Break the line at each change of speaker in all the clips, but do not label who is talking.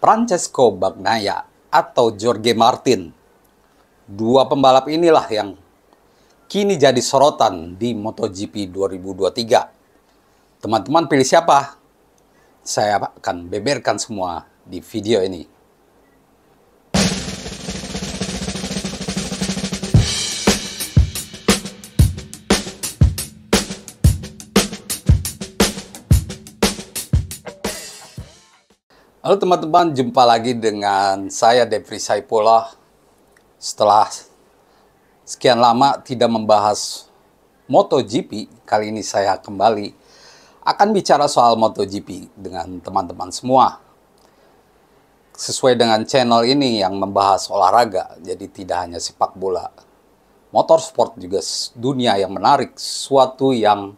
Francesco Bagnaia atau Jorge Martin. Dua pembalap inilah yang kini jadi sorotan di MotoGP 2023. Teman-teman pilih siapa? Saya akan beberkan semua di video ini. Halo teman-teman, jumpa lagi dengan saya Devri Saipullah. Setelah sekian lama tidak membahas MotoGP, kali ini saya kembali akan bicara soal MotoGP dengan teman-teman semua. Sesuai dengan channel ini yang membahas olahraga, jadi tidak hanya sepak bola. Motorsport juga dunia yang menarik, suatu yang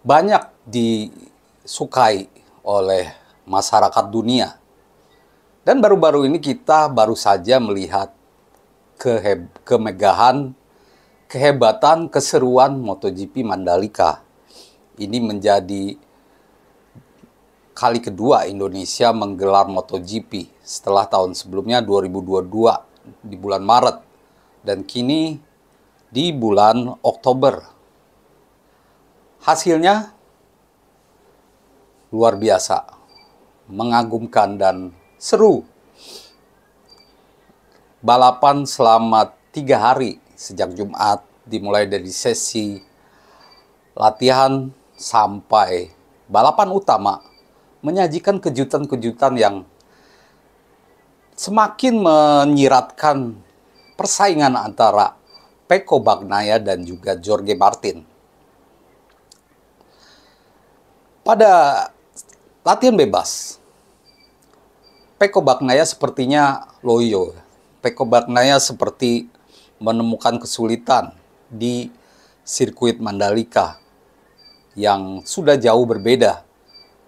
banyak disukai oleh masyarakat dunia. Dan baru-baru ini kita baru saja melihat kemegahan, kehebatan, keseruan MotoGP Mandalika. Ini menjadi kali kedua Indonesia menggelar MotoGP setelah tahun sebelumnya 2022 di bulan Maret dan kini di bulan Oktober. Hasilnya luar biasa, mengagumkan dan seru. Balapan selama 3 hari sejak Jumat, dimulai dari sesi latihan sampai balapan utama, menyajikan kejutan-kejutan yang semakin menyiratkan persaingan antara Pecco Bagnaia dan juga Jorge Martin. Pada latihan bebas, Pecco Bagnaia sepertinya loyo. Pecco Bagnaia seperti menemukan kesulitan di sirkuit Mandalika yang sudah jauh berbeda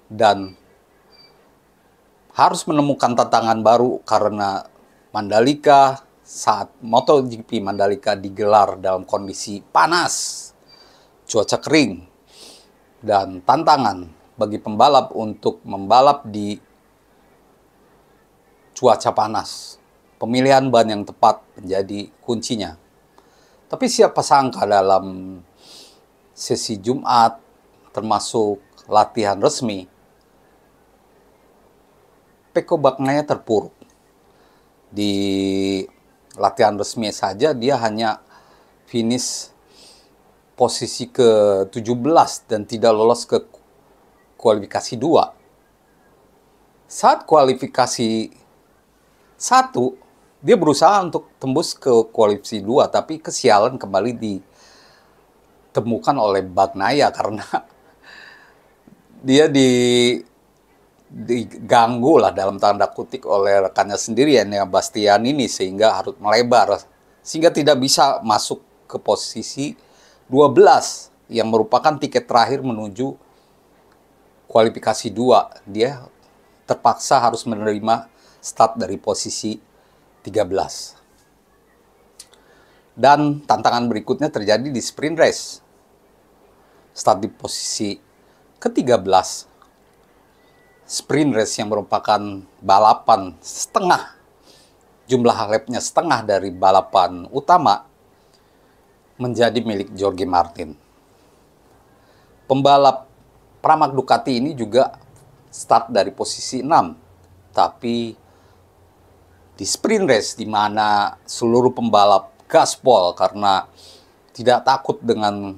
dan harus menemukan tantangan baru karena Mandalika saat MotoGP Mandalika digelar dalam kondisi panas, cuaca kering, dan tantangan bagi pembalap untuk membalap di cuaca panas. Pemilihan ban yang tepat menjadi kuncinya. Tapi siapa sangka dalam sesi Jumat, termasuk latihan resmi, Pecco Bagnaia terpuruk. Di latihan resmi saja dia hanya finish posisi ke-17 dan tidak lolos ke kualifikasi 2. Saat kualifikasi 1, dia berusaha untuk tembus ke kualifikasi 2, tapi kesialan kembali ditemukan oleh Bagnaia karena dia diganggu lah dalam tanda kutip oleh rekannya sendiri, Enea Bastianini, sehingga harus melebar, sehingga tidak bisa masuk ke posisi 12 yang merupakan tiket terakhir menuju kualifikasi 2. Dia terpaksa harus menerima start dari posisi 13. Dan tantangan berikutnya terjadi di sprint race. Start di posisi ke-13. Sprint race yang merupakan balapan setengah, jumlah lapnya setengah dari balapan utama, menjadi milik Jorge Martin. Pembalap Pramac Ducati ini juga start dari posisi 6, tapi di sprint race di mana seluruh pembalap gaspol karena tidak takut dengan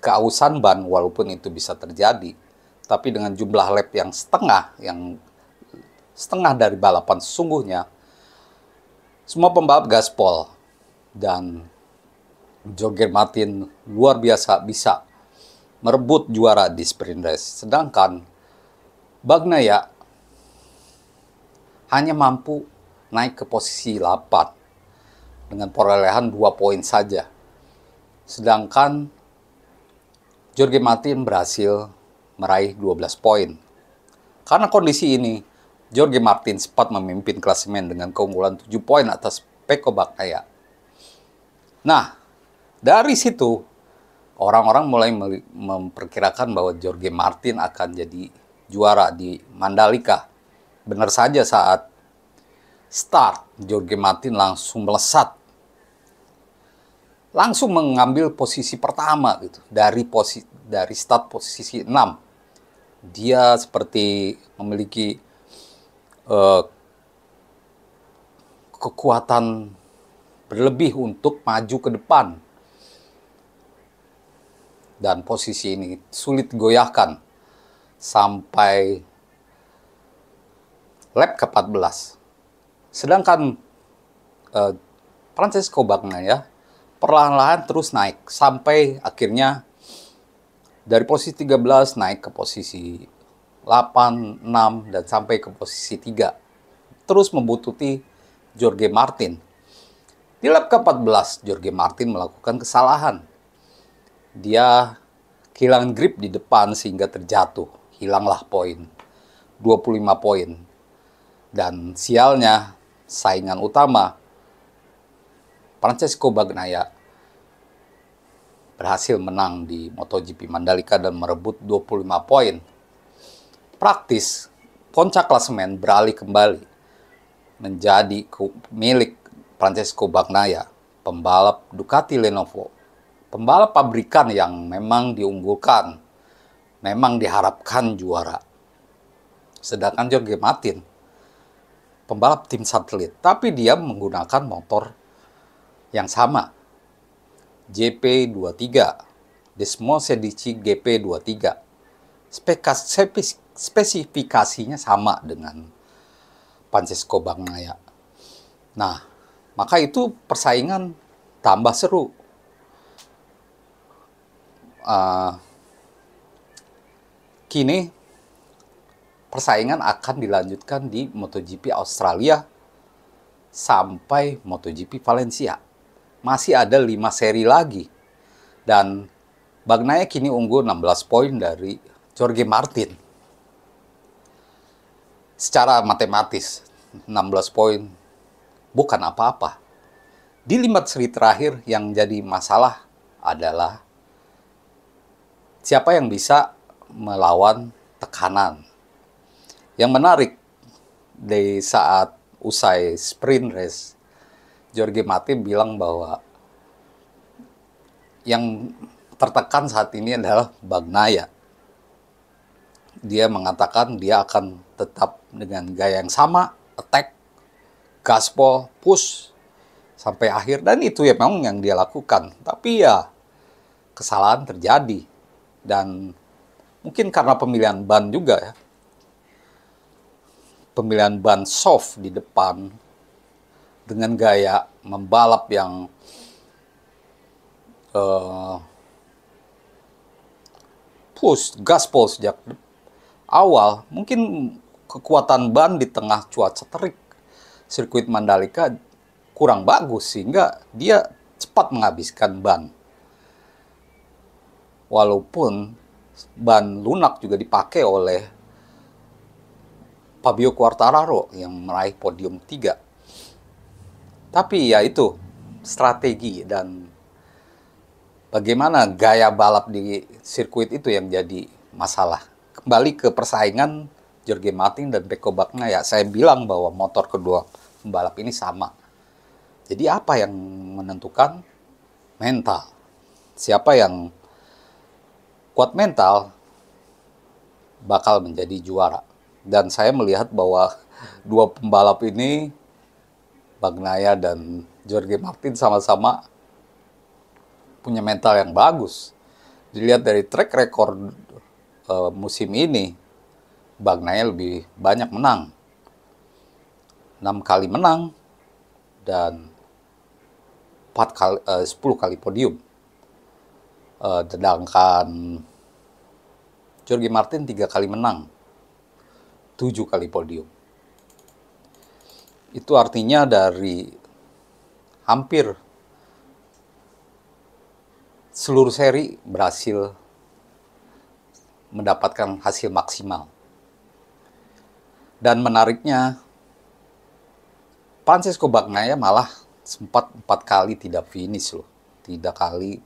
keausan ban, walaupun itu bisa terjadi, tapi dengan jumlah lap yang setengah dari balapan sesungguhnya, semua pembalap gaspol dan Jorge Martin luar biasa bisa merebut juara di sprint race. Sedangkan Bagnaia hanya mampu naik ke posisi 8 dengan perolehan 2 poin saja. Sedangkan Jorge Martin berhasil meraih 12 poin. Karena kondisi ini, Jorge Martin sempat memimpin klasemen dengan keunggulan 7 poin atas Pecco Bagnaia. Nah, dari situ orang-orang mulai memperkirakan bahwa Jorge Martin akan jadi juara di Mandalika. Benar saja saat start, Jorge Martin langsung melesat. Langsung mengambil posisi pertama gitu. Dari start posisi 6. Dia seperti memiliki kekuatan berlebih untuk maju ke depan. Dan posisi ini sulit digoyahkan sampai lap ke-14. Sedangkan Francesco Bagnaia perlahan-lahan terus naik sampai akhirnya dari posisi 13 naik ke posisi 8, 6, dan sampai ke posisi 3. Terus membuntuti Jorge Martin. Di lap ke-14, Jorge Martin melakukan kesalahan. Dia kehilangan grip di depan sehingga terjatuh. Hilanglah poin. 25 poin. Dan sialnya, saingan utama, Francesco Bagnaia, berhasil menang di MotoGP Mandalika dan merebut 25 poin. Praktis, puncak klasemen beralih kembali menjadi milik Francesco Bagnaia, pembalap Ducati Lenovo, pembalap pabrikan yang memang diunggulkan, memang diharapkan juara. Sedangkan Jorge Martin, pembalap tim satelit, tapi dia menggunakan motor yang sama, GP23, Desmosedici GP23. Spesifikasinya sama dengan Francesco Bagnaia. Nah, maka itu persaingan tambah seru. Kini persaingan akan dilanjutkan di MotoGP Australia sampai MotoGP Valencia. Masih ada 5 seri lagi. Dan Bagnaia kini unggul 16 poin dari Jorge Martin. Secara matematis, 16 poin bukan apa-apa. Di 5 seri terakhir yang jadi masalah adalah siapa yang bisa melawan tekanan. Yang menarik, di saat usai sprint race, Jorge Martin bilang bahwa yang tertekan saat ini adalah Bagnaia. Dia mengatakan dia akan tetap dengan gaya yang sama, attack, gaspol, push, sampai akhir. Dan itu ya memang yang dia lakukan. Tapi ya, kesalahan terjadi. Dan mungkin karena pemilihan ban juga ya. Pemilihan ban soft di depan dengan gaya membalap yang push, gaspol sejak awal. Mungkin kekuatan ban di tengah cuaca terik sirkuit Mandalika kurang bagus sehingga dia cepat menghabiskan ban. Walaupun ban lunak juga dipakai oleh Fabio Quartararo yang meraih podium 3. Tapi ya itu strategi dan bagaimana gaya balap di sirkuit itu yang jadi masalah. Kembali ke persaingan Jorge Martin dan Pecco Bagnaia, saya bilang bahwa motor kedua pembalap ini sama. Jadi apa yang menentukan? Mental. Siapa yang kuat mental bakal menjadi juara. Dan saya melihat bahwa dua pembalap ini, Bagnaia dan Jorge Martin, sama-sama punya mental yang bagus. Dilihat dari track record musim ini, Bagnaia lebih banyak menang. 6 kali menang dan 10 kali podium. Sedangkan Jorge Martin 3 kali menang, 7 kali podium. Itu artinya dari hampir seluruh seri berhasil mendapatkan hasil maksimal. Dan menariknya, Francesco Bagnaia malah sempat 4 kali tidak finish loh. 3 kali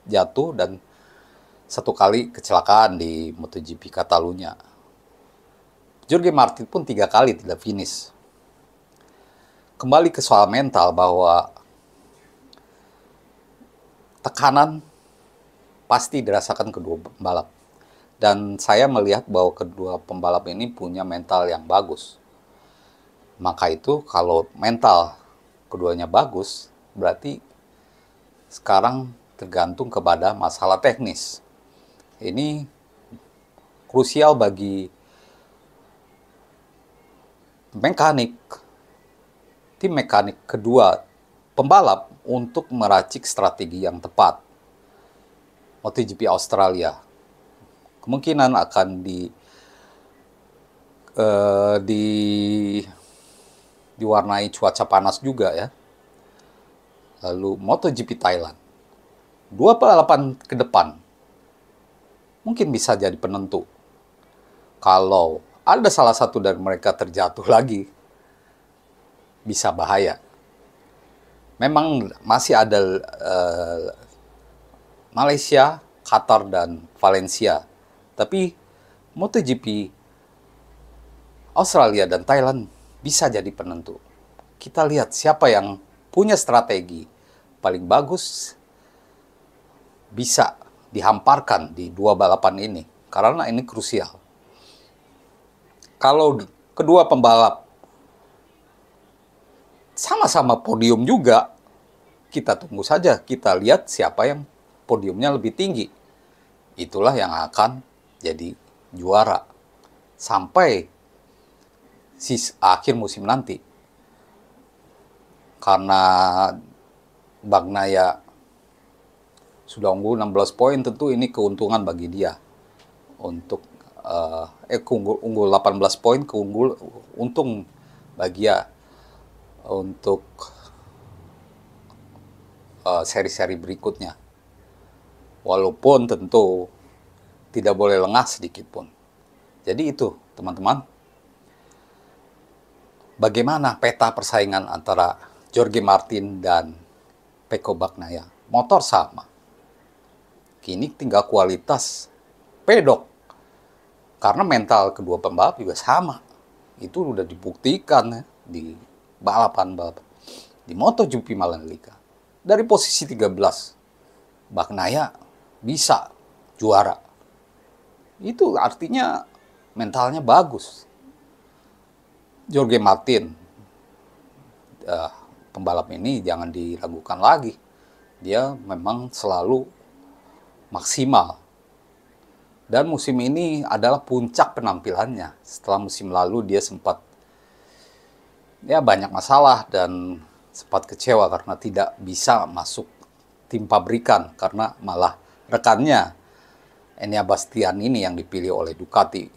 jatuh dan 1 kali kecelakaan di MotoGP Catalunya. Jorge Martin pun 3 kali tidak finish. Kembali ke soal mental bahwa tekanan pasti dirasakan kedua pembalap. Dan saya melihat bahwa kedua pembalap ini punya mental yang bagus. Maka itu kalau mental keduanya bagus, berarti sekarang tergantung kepada masalah teknis. Ini krusial bagi tim mekanik kedua pembalap untuk meracik strategi yang tepat. MotoGP Australia kemungkinan akan diwarnai cuaca panas juga ya. Lalu MotoGP Thailand, 2 balapan ke depan mungkin bisa jadi penentu. Kalau ada salah satu dari mereka terjatuh lagi, bisa bahaya. Memang masih ada Malaysia, Qatar, dan Valencia. Tapi MotoGP Australia dan Thailand bisa jadi penentu. Kita lihat siapa yang punya strategi paling bagus bisa dihamparkan di 2 balapan ini. Karena ini krusial. Kalau kedua pembalap sama-sama podium juga, kita tunggu saja. Kita lihat siapa yang podiumnya lebih tinggi. Itulah yang akan jadi juara sampai akhir musim nanti. Karena Bagnaia sudah unggul 16 poin, tentu ini keuntungan bagi dia. Untuk unggul 18 poin, untung bagi dia untuk seri-seri berikutnya. Walaupun tentu tidak boleh lengah sedikit pun. Jadi itu, teman-teman. Bagaimana peta persaingan antara Jorge Martin dan Pecco Bagnaia? Motor sama. Kini tinggal kualitas pedok. Karena mental kedua pembalap juga sama. Itu sudah dibuktikan ya, di balapan-balapan. Di MotoGP Mandalika. Dari posisi 13, Bagnaia bisa juara. Itu artinya mentalnya bagus. Jorge Martin, pembalap ini jangan diragukan lagi. Dia memang selalu maksimal. Dan musim ini adalah puncak penampilannya. Setelah musim lalu dia sempat banyak masalah dan sempat kecewa karena tidak bisa masuk tim pabrikan. Karena malah rekannya Enea Bastian ini yang dipilih oleh Ducati.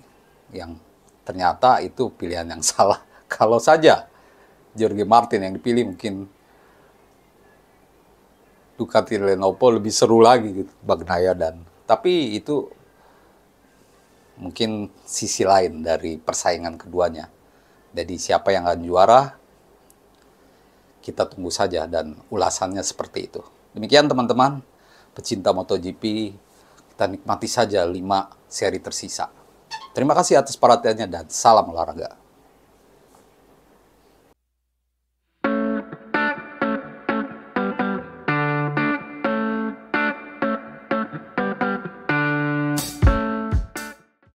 Yang ternyata itu pilihan yang salah. Kalau saja Jorge Martin yang dipilih, mungkin Ducati Lenovo lebih seru lagi gitu, Bagnaia tapi itu mungkin sisi lain dari persaingan keduanya. Jadi siapa yang akan juara, kita tunggu saja dan ulasannya seperti itu. Demikian teman-teman, pecinta MotoGP, kita nikmati saja 5 seri tersisa. Terima kasih atas perhatiannya dan salam olahraga.